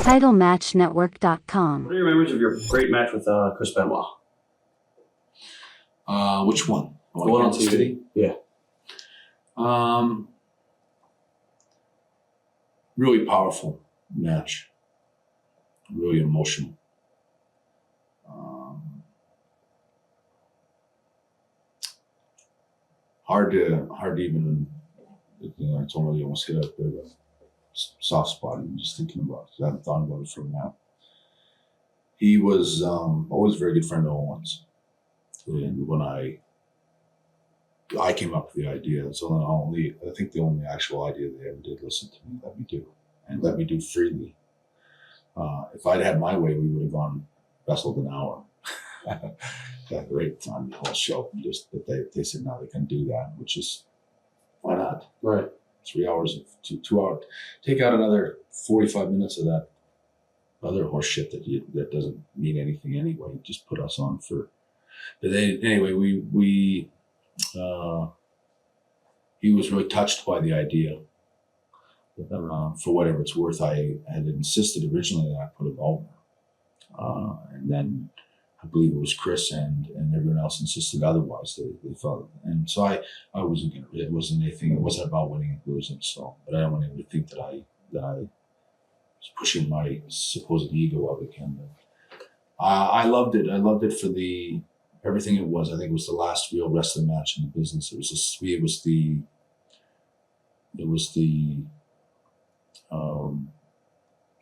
TitleMatchNetwork.com. What are your memories of your great match with Chris Benoit? Which one? The one on Kansas TV. City? Yeah. Really powerful match. Really emotional. Hard to even. I told you almost hit a bit of a soft spot. I'm just thinking about it. I haven't thought about it for a minute. He was always a very good friend of Owen's. And when I came up with the idea, so I think the only actual idea they ever did listen to me, let me do freely. If I'd had my way, we would have gone wrestled an hour. That right on the whole show. But they said no, they couldn't do that, which is why not? Right. 3 hours of 2 hours. Take out another 45 minutes of that other horse shit that doesn't mean anything anyway. Just put us on for. But anyway, we he was really touched by the idea. For whatever it's worth, I had insisted originally that I put it over, and then I believe it was Chris and everyone else insisted otherwise. They felt, and so I wasn't gonna. It wasn't anything. It wasn't about winning and losing. So, but I don't want anyone to think that I was pushing my supposed ego of it. And I loved it. I loved it for everything it was. I think it was the last real wrestling match in the business. It was the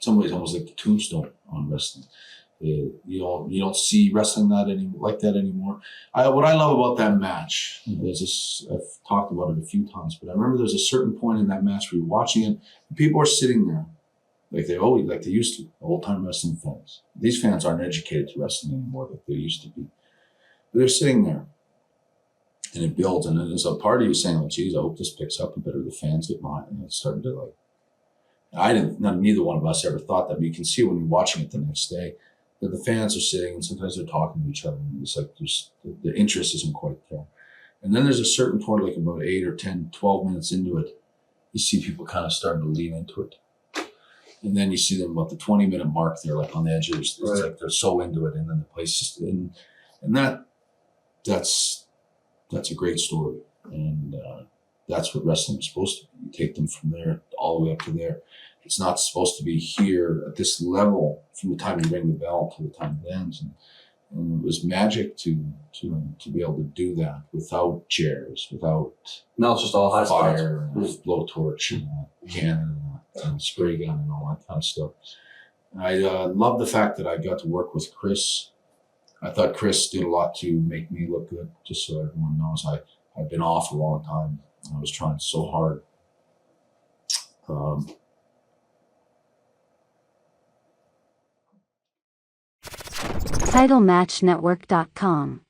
some ways almost like the tombstone on wrestling. You don't see wrestling like that anymore. What I love about that match is this. I've talked about it a few times, but I remember there's a certain point in that match where you're watching it, and people are sitting there like they used to, old-time wrestling fans. These fans aren't educated to wrestling anymore like they used to be. But they're sitting there, and it builds, and then there's a part of you saying, "Oh, geez, I hope this picks up a bit, or the fans get behind." And it's starting to neither one of us ever thought that, but you can see when you're watching it the next day that the fans are sitting, and sometimes they're talking to each other, and it's like the interest isn't quite there. And then there's a certain point, like about 8 or 10, 12 minutes into it, you see people kind of starting to lean into it. And then you see them about the 20-minute mark, they're like on the edge of it's like they're so into it, and then the place is and that's a great story. And that's what wrestling is supposed to be. You take them from there all the way up to there. It's not supposed to be here at this level from the time you ring the bell to the time it ends. And it was magic to be able to do that without chairs, without No, it's just all high spots. fire, and blowtorch, and cannon, and spray gun, and all that kind of stuff. I love the fact that I got to work with Chris. I thought Chris did a lot to make me look good, just so everyone knows. I've been off a long time. I was trying so hard. TitleMatchNetwork.com.